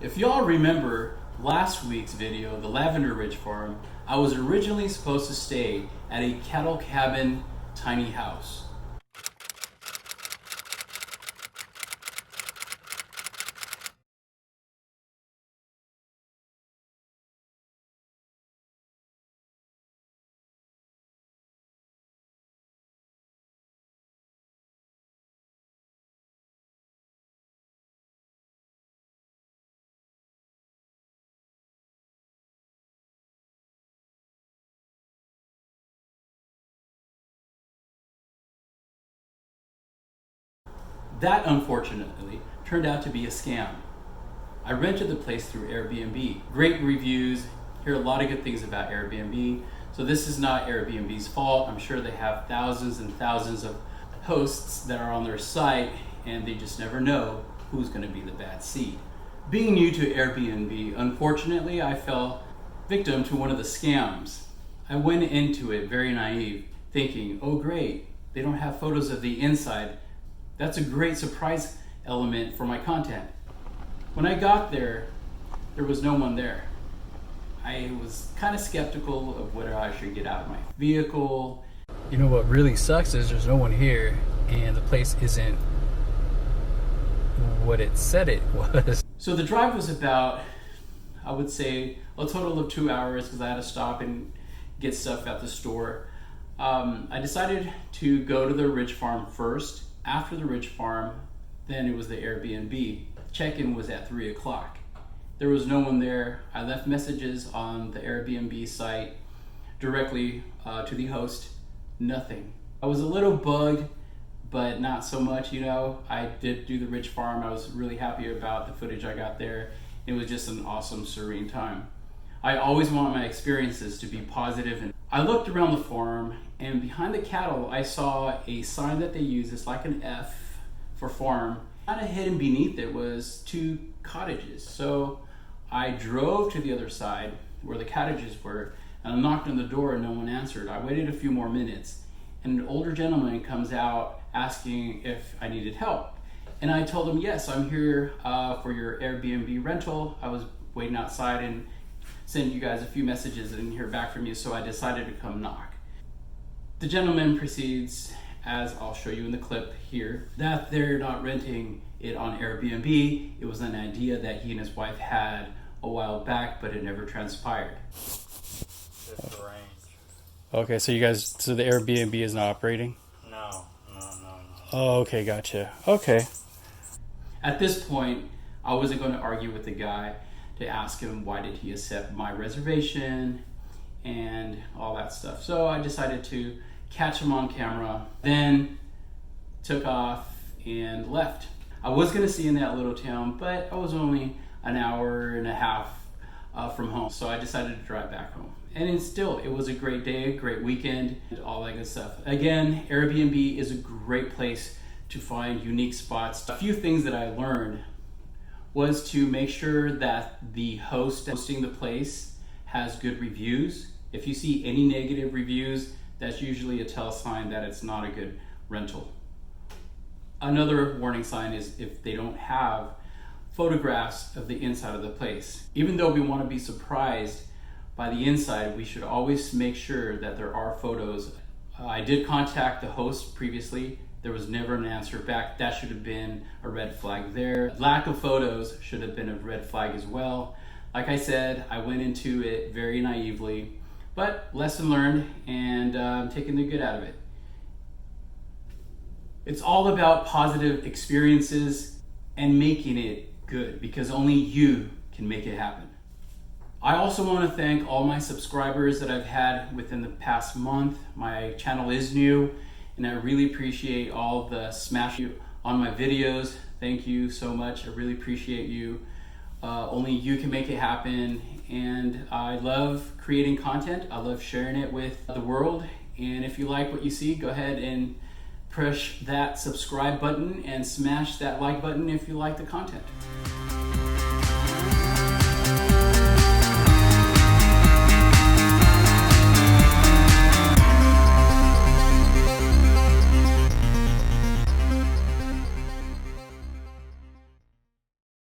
If y'all remember last week's video, the Lavender Ridge Farm, I was originally supposed to stay at a cattle cabin tiny house. That, unfortunately, turned out to be a scam. I rented the place through Airbnb. Great reviews, hear a lot of good things about Airbnb. So this is not Airbnb's fault. I'm sure they have thousands and thousands of hosts that are on their site and they just never know who's gonna be the bad seed. Being new to Airbnb, unfortunately, I fell victim to one of the scams. I went into it very naive, thinking, oh great, they don't have photos of the inside. That's a great surprise element for my content. When I got there was no one there. I was kind of skeptical of whether I should get out of my vehicle. You know what really sucks is there's no one here and the place isn't what it said it was. So the drive was about, I would say, a total of 2 hours because I had to stop and get stuff at the store. I decided to go to the Ridge Farm first. After the Ridge Farm, then it was the Airbnb. Check-in was at 3 o'clock. There was no one there. I left messages on the Airbnb site directly to the host. Nothing. I was a little bugged, but not so much, you know. I did do the Ridge Farm. I was really happy about the footage I got there. It was just an awesome, serene time. I always want my experiences to be positive. And I looked around the farm, and behind the cattle, I saw a sign that they use. It's like an F for farm. Kind of hidden beneath it was 2 cottages. So I drove to the other side where the cottages were, and I knocked on the door and no one answered. I waited a few more minutes, and an older gentleman comes out asking if I needed help. And I told him, yes, I'm here for your Airbnb rental. I was waiting outside and sent you guys a few messages. I didn't hear back from you, so I decided to come knock. The gentleman proceeds, as I'll show you in the clip here, that they're not renting it on Airbnb. It was an idea that he and his wife had a while back, but it never transpired. Okay, so the Airbnb is not operating? No. Oh, okay, gotcha. Okay. At this point, I wasn't going to argue with the guy to ask him why did he accept my reservation and all that stuff. So I decided to catch him on camera, then took off and left. I was gonna see in that little town, but I was only an hour and a half from home. So I decided to drive back home. And it was a great day, great weekend, all that good stuff. Again, Airbnb is a great place to find unique spots. A few things that I learned was to make sure that the host hosting the place has good reviews. If you see any negative reviews, that's usually a tell sign that it's not a good rental. Another warning sign is if they don't have photographs of the inside of the place. Even though we want to be surprised by the inside, we should always make sure that there are photos. I did contact the host previously. There was never an answer back. That should have been a red flag there. Lack of photos should have been a red flag as well. Like I said, I went into it very naively, but lesson learned, and I'm taking the good out of it. It's all about positive experiences and making it good, because only you can make it happen. I also want to thank all my subscribers that I've had within the past month. My channel is new, and I really appreciate all the smash on my videos. Thank you so much. I really appreciate you. Only you can make it happen, and I love creating content. I love sharing it with the world, and if you like what you see, go ahead and push that subscribe button and smash that like button if you like the content.